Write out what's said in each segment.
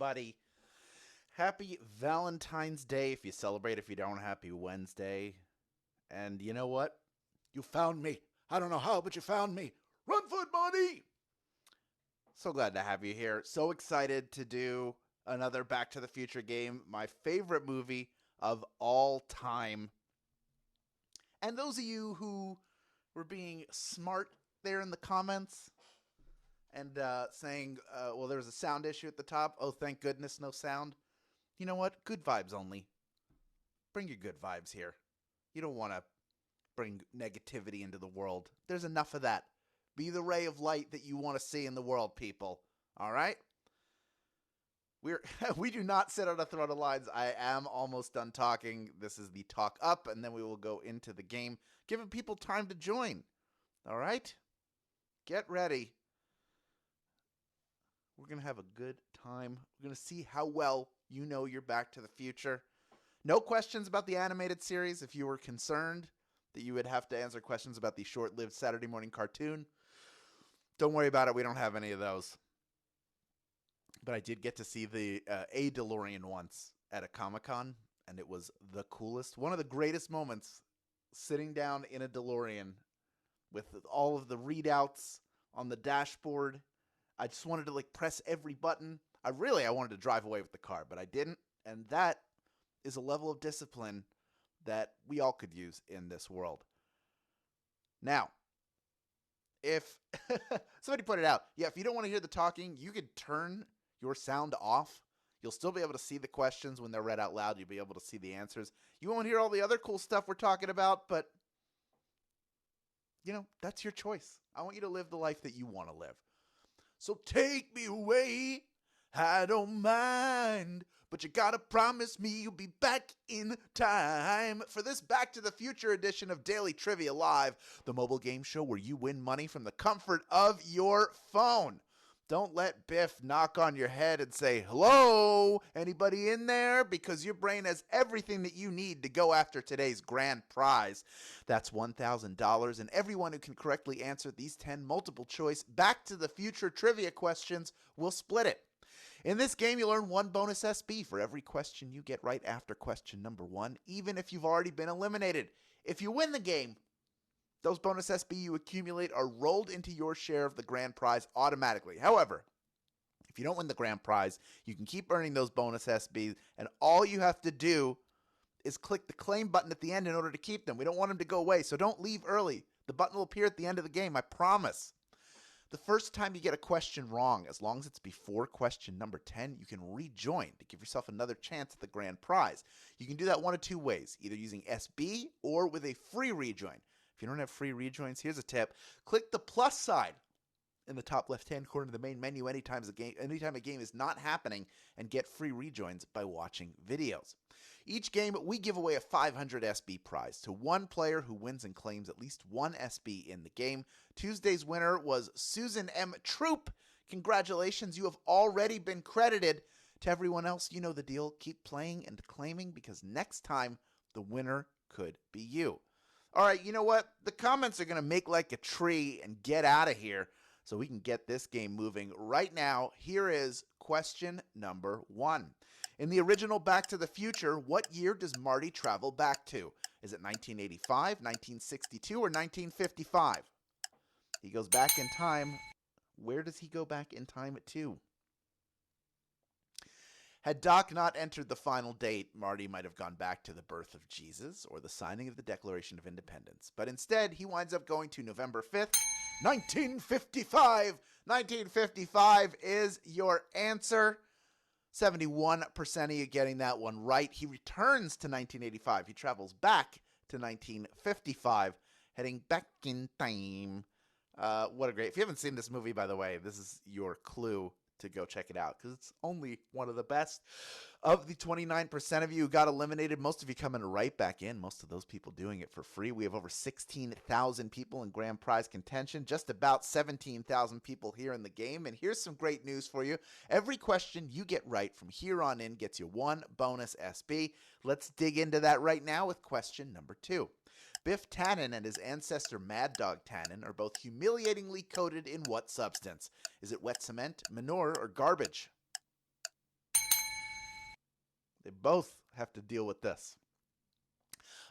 everybody. Happy Valentine's Day if you celebrate. If you don't, happy Wednesday. And you know what? You found me. I don't know how, but you found me. Run for it, buddy! So glad to have you here. So excited to do another Back to the Future game. My favorite movie of all time. And those of you who were being smart there in the comments and saying, well, there was a sound issue at the top. Oh, thank goodness, no sound. You know what? Good vibes only. Bring your good vibes here. You don't want to bring negativity into the world. There's enough of that. Be the ray of light that you want to see in the world, people. All right? We do not sit on a throne of lines. I am almost done talking. This is the talk up, and then we will go into the game, giving people time to join. All right? Get ready. We're going to have a good time. We're going to see how well you know you're Back to the Future. No questions about the animated series. If you were concerned that you would have to answer questions about the short-lived Saturday morning cartoon, don't worry about it. We don't have any of those. But I did get to see the a DeLorean once at a Comic-Con, and it was the coolest. One of the greatest moments, sitting down in a DeLorean with all of the readouts on the dashboard. I just wanted to press every button. I wanted to drive away with the car, but I didn't. And that is a level of discipline that we all could use in this world. Now, if somebody pointed out, if you don't want to hear the talking, you could turn your sound off. You'll still be able to see the questions when they're read out loud. You'll be able to see the answers. You won't hear all the other cool stuff we're talking about, but that's your choice. I want you to live the life that you want to live. So take me away, I don't mind, but you gotta promise me you'll be back in time for this Back to the Future edition of Daily Trivia Live, the mobile game show where you win money from the comfort of your phone. Don't let Biff knock on your head and say, hello, anybody in there? Because your brain has everything that you need to go after today's grand prize. That's $1,000, and everyone who can correctly answer these 10 multiple choice Back to the Future trivia questions will split it. In this game, you'll earn 1 bonus SB for every question you get right after question number 1, even if you've already been eliminated. If you win the game, those bonus SB you accumulate are rolled into your share of the grand prize automatically. However, if you don't win the grand prize, you can keep earning those bonus SBs, and all you have to do is click the claim button at the end in order to keep them. We don't want them to go away, so don't leave early. The button will appear at the end of the game, I promise. The first time you get a question wrong, as long as it's before question number 10, you can rejoin to give yourself another chance at the grand prize. You can do that one of two ways, either using SB or with a free rejoin. If you don't have free rejoins, here's a tip. Click the plus sign in the top left-hand corner of the main menu anytime a game is not happening, and get free rejoins by watching videos. Each game, we give away a 500 SB prize to one player who wins and claims at least 1 SB in the game. Tuesday's winner was Susan M. Troop. Congratulations, you have already been credited. To everyone else, you know the deal. Keep playing and claiming, because next time, the winner could be you. All right, you know what? The comments are going to make like a tree and get out of here so we can get this game moving right now. Here is question number 1. In the original Back to the Future, what year does Marty travel back to? Is it 1985, 1962, or 1955? He goes back in time. Where does he go back in time to? Had Doc not entered the final date, Marty might have gone back to the birth of Jesus or the signing of the Declaration of Independence. But instead, he winds up going to November 5th, 1955. 1955 is your answer. 71% of you getting that one right. He returns to 1985. He travels back to 1955, heading back in time. What a great... If you haven't seen this movie, by the way, this is your clue to go check it out, because it's only one of the best. Of the 29% of you who got eliminated, most of you coming right back in. Most of those people doing it for free. We have over 16,000 people in grand prize contention, just about 17,000 people here in the game. And here's some great news for you. Every question you get right from here on in gets you 1 bonus SB. Let's dig into that right now with question number 2. Biff Tannen and his ancestor Mad Dog Tannen are both humiliatingly coated in what substance? Is it wet cement, manure, or garbage? They both have to deal with this.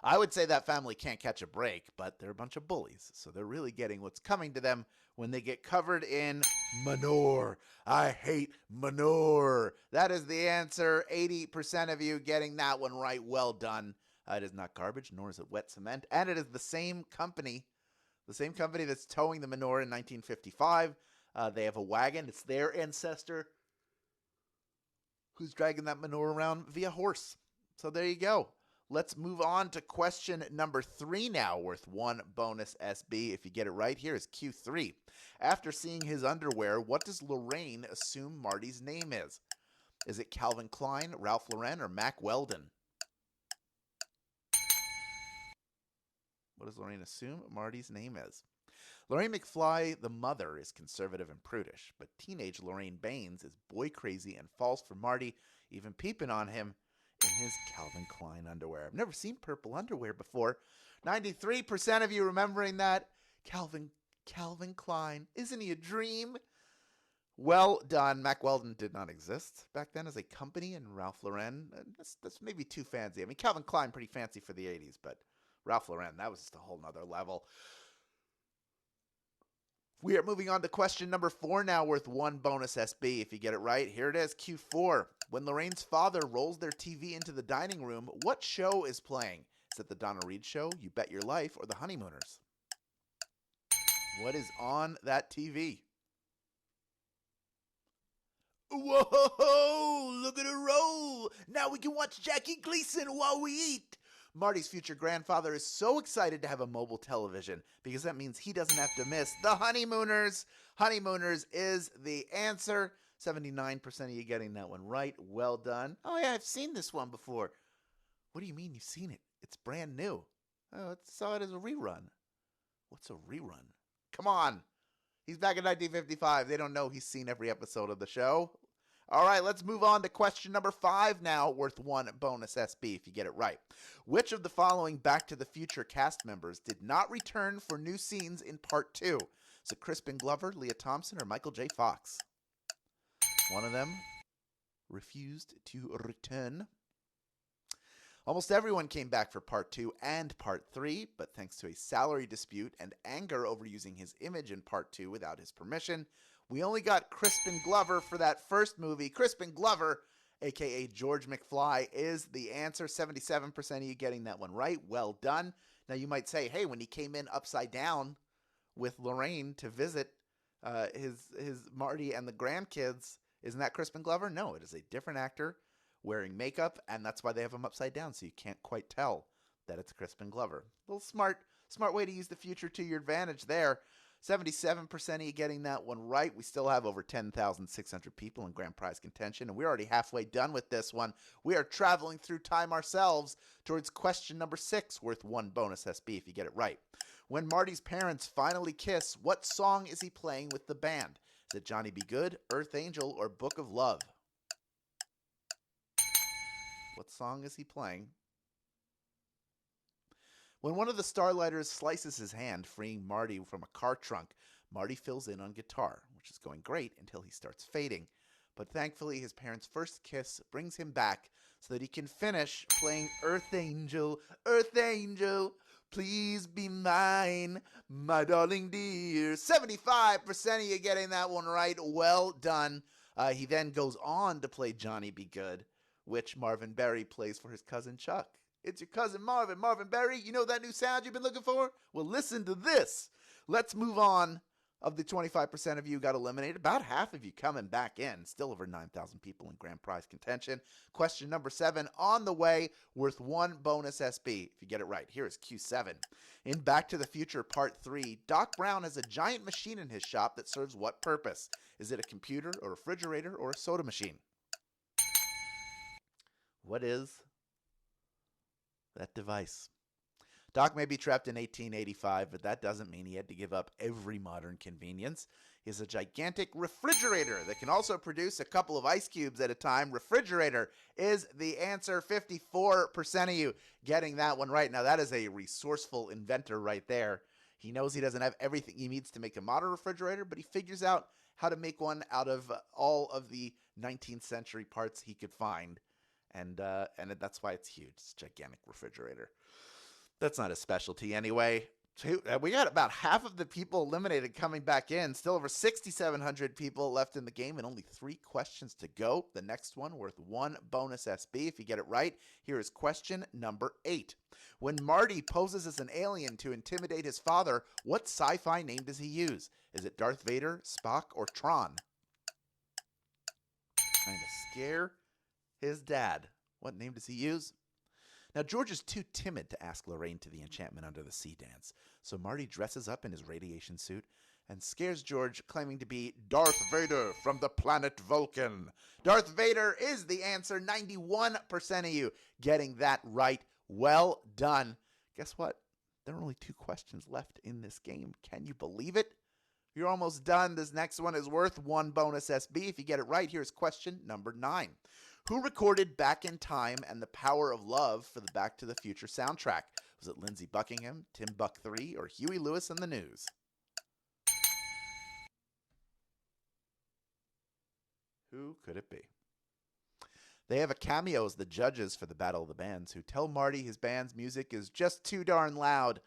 I would say that family can't catch a break, but they're a bunch of bullies, so they're really getting what's coming to them when they get covered in manure. I hate manure. That is the answer. 80% of you getting that one right. Well done. It is not garbage, nor is it wet cement, and it is the same company that's towing the manure in 1955. They have a wagon. It's their ancestor who's dragging that manure around via horse. So there you go. Let's move on to question number 3 now, worth 1 bonus SB. If you get it right, here is Q3. After seeing his underwear, what does Lorraine assume Marty's name is? Is it Calvin Klein, Ralph Lauren, or Mack Weldon? What does Lorraine assume Marty's name is? Lorraine McFly, the mother, is conservative and prudish, but teenage Lorraine Baines is boy crazy and falls for Marty, even peeping on him in his Calvin Klein underwear. I've never seen purple underwear before. 93% of you remembering that. Calvin Klein. Isn't he a dream? Well done. Mack Weldon did not exist back then as a company, and Ralph Lauren, that's maybe too fancy. I mean, Calvin Klein, pretty fancy for the 80s, but Ralph Lauren, that was just a whole nother level. We are moving on to question number 4 now, worth 1 bonus SB. If you get it right, here it is, Q4. When Lorraine's father rolls their TV into the dining room, what show is playing? Is it the Donna Reed Show, You Bet Your Life, or the Honeymooners? What is on that TV? Whoa, look at her roll. Now we can watch Jackie Gleason while we eat. Marty's future grandfather is so excited to have a mobile television because that means he doesn't have to miss the Honeymooners. Honeymooners is the answer. 79% of you getting that one right. Well done. Oh, yeah, I've seen this one before. What do you mean you've seen it? It's brand new. Oh, I saw it as a rerun. What's a rerun? Come on. He's back in 1955. They don't know he's seen every episode of the show. All right, let's move on to question number 5 now, worth 1 bonus SB if you get it right. Which of the following Back to the Future cast members did not return for new scenes in part 2? Is it Crispin Glover, Leah Thompson, or Michael J. Fox? One of them refused to return. Almost everyone came back for part 2 and part 3, but thanks to a salary dispute and anger over using his image in part 2 without his permission, we only got Crispin Glover for that first movie. Crispin Glover, a.k.a. George McFly, is the answer. 77% of you getting that one right. Well done. Now you might say, hey, when he came in upside down with Lorraine to visit his Marty and the grandkids, isn't that Crispin Glover? No, it is a different actor wearing makeup, and that's why they have him upside down, so you can't quite tell that it's Crispin Glover. A little smart way to use the future to your advantage there. 77% of you getting that one right. We still have over 10,600 people in grand prize contention, and we're already halfway done with this one. We are traveling through time ourselves towards question number 6, worth 1 bonus SB if you get it right. When Marty's parents finally kiss, what song is he playing with the band? Is it Johnny Be Good, Earth Angel, or Book of Love? What song is he playing? When one of the Starlighters slices his hand, freeing Marty from a car trunk, Marty fills in on guitar, which is going great until he starts fading. But thankfully, his parents' first kiss brings him back so that he can finish playing Earth Angel, please be mine, my darling dear. 75% of you getting that one right. Well done. He then goes on to play Johnny Be Good, which Marvin Berry plays for his cousin Chuck. It's your cousin Marvin. Marvin Berry, you know that new sound you've been looking for? Well, listen to this. Let's move on. Of the 25% of you got eliminated, about half of you coming back in. Still over 9,000 people in grand prize contention. Question number 7 on the way, worth 1 bonus SB. If you get it right, here is Q7. In Back to the Future Part 3, Doc Brown has a giant machine in his shop that serves what purpose? Is it a computer, a refrigerator, or a soda machine? What is that device? Doc may be trapped in 1885, but that doesn't mean he had to give up every modern convenience. He has a gigantic refrigerator that can also produce a couple of ice cubes at a time. Refrigerator is the answer. 54% of you getting that one right. Now, that is a resourceful inventor right there. He knows he doesn't have everything he needs to make a modern refrigerator, but he figures out how to make one out of all of the 19th century parts he could find. and that's why it's huge. It's a gigantic refrigerator. That's not a specialty anyway. We got about half of the people eliminated coming back in. Still over 6,700 people left in the game and only 3 questions to go. The next one worth 1 bonus SB. If you get it right, here is question number 8. When Marty poses as an alien to intimidate his father, what sci-fi name does he use? Is it Darth Vader, Spock, or Tron? Trying to scare his dad. What name does he use? Now, George is too timid to ask Lorraine to the Enchantment Under the Sea dance, so Marty dresses up in his radiation suit and scares George, claiming to be Darth Vader from the planet Vulcan. Darth Vader is the answer. 91% of you getting that right. Well done. Guess what? There are only 2 questions left in this game. Can you believe it? You're almost done. This next one is worth 1 bonus SB. If you get it right, here's question number 9. Who recorded Back in Time and the Power of Love for the Back to the Future soundtrack? Was it Lindsey Buckingham, Tim Buck III, or Huey Lewis and the News? Who could it be? They have a cameo as the judges for the Battle of the Bands who tell Marty his band's music is just too darn loud.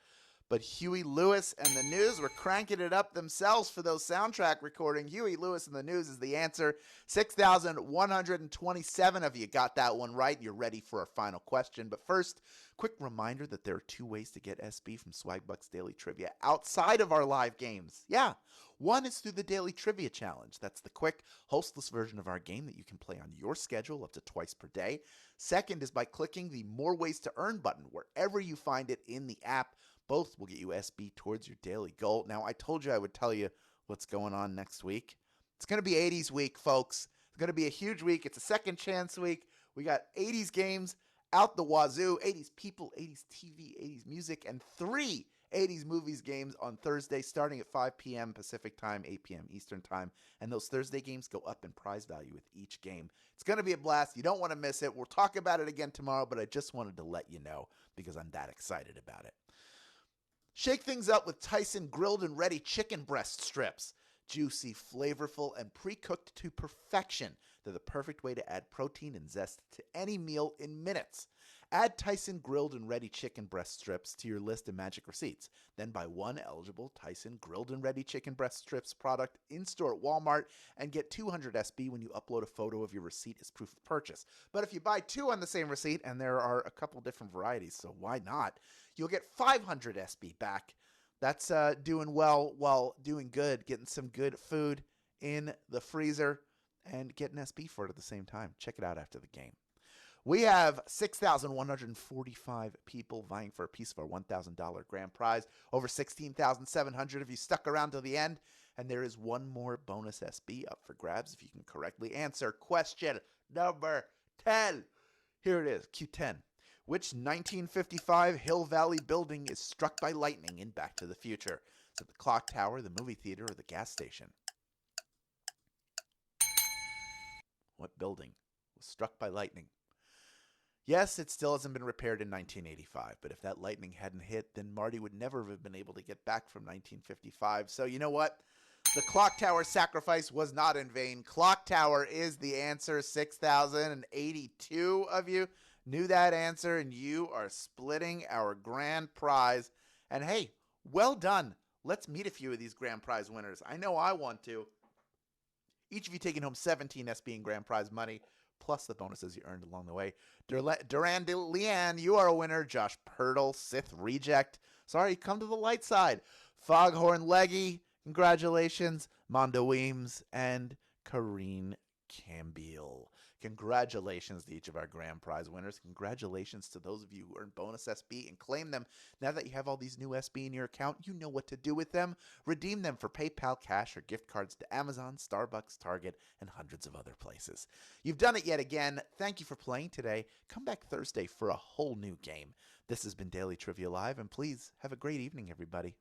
But Huey Lewis and the News were cranking it up themselves for those soundtrack recordings. Huey Lewis and the News is the answer. 6,127 of you got that one right. You're ready for our final question. But first, quick reminder that there are 2 ways to get SB from Swagbucks Daily Trivia outside of our live games. Yeah, one is through the Daily Trivia Challenge. That's the quick, hostless version of our game that you can play on your schedule up to twice per day. Second is by clicking the More Ways to Earn button wherever you find it in the app. Both will get you SB towards your daily goal. Now, I told you I would tell you what's going on next week. It's going to be 80s week, folks. It's going to be a huge week. It's a second chance week. We got 80s games out the wazoo, 80s people, 80s TV, 80s music, and 3 80s movies games on Thursday starting at 5 p.m. Pacific time, 8 p.m. Eastern time. And those Thursday games go up in prize value with each game. It's going to be a blast. You don't want to miss it. We'll talk about it again tomorrow, but I just wanted to let you know because I'm that excited about it. Shake things up with Tyson grilled and ready chicken breast strips. Juicy, flavorful, and pre-cooked to perfection. They're the perfect way to add protein and zest to any meal in minutes. Add Tyson grilled and ready chicken breast strips to your list of magic receipts. Then buy 1 eligible Tyson grilled and ready chicken breast strips product in-store at Walmart and get 200 SB when you upload a photo of your receipt as proof of purchase. But if you buy 2 on the same receipt, and there are a couple different varieties, so why not, you'll get 500 SB back. That's doing well while doing good, getting some good food in the freezer and getting SB for it at the same time. Check it out after the game. We have 6,145 people vying for a piece of our $1,000 grand prize. Over 16,700 of you stuck around till the end. And there is 1 more bonus SB up for grabs if you can correctly answer question number 10. Here it is, Q10. Which 1955 Hill Valley building is struck by lightning in Back to the Future? Is it the clock tower, the movie theater, or the gas station? What building was struck by lightning? Yes, it still hasn't been repaired in 1985, but if that lightning hadn't hit, then Marty would never have been able to get back from 1955. So you know what? The clock tower sacrifice was not in vain. Clock tower is the answer. 6,082 of you knew that answer, and you are splitting our grand prize. And hey, well done. Let's meet a few of these grand prize winners. I know I want to. Each of you taking home 17 SB in grand prize money, plus the bonuses you earned along the way. Duran Leanne, you are a winner. Josh Pirtle, Sith Reject. Sorry, come to the light side. Foghorn Leggy, congratulations. Mondo Weems and Kareen Campbell. Congratulations to each of our grand prize winners. Congratulations to those of you who earned bonus SB and claim them. Now that you have all these new SB in your account, you know what to do with them. Redeem them for PayPal, cash, or gift cards to Amazon, Starbucks, Target, and hundreds of other places. You've done it yet again. Thank you for playing today. Come back Thursday for a whole new game. This has been Daily Trivia Live, and please have a great evening, everybody.